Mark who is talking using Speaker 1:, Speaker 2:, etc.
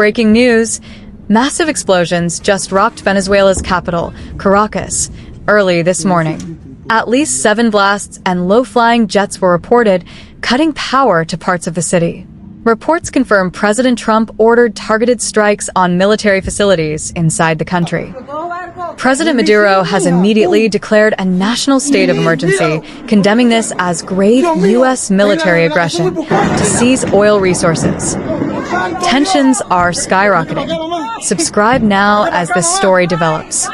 Speaker 1: breaking news. Massive explosions just rocked Venezuela's capital, Caracas, early this morning. At least 7 blasts and low-flying jets were reported, cutting power to parts of the city. Reports confirm President Trump ordered targeted strikes on military facilities inside the country. President Maduro has immediately declared a national state of emergency, condemning this as grave U.S. military aggression to seize oil resources. Tensions are skyrocketing. Subscribe now as this story develops.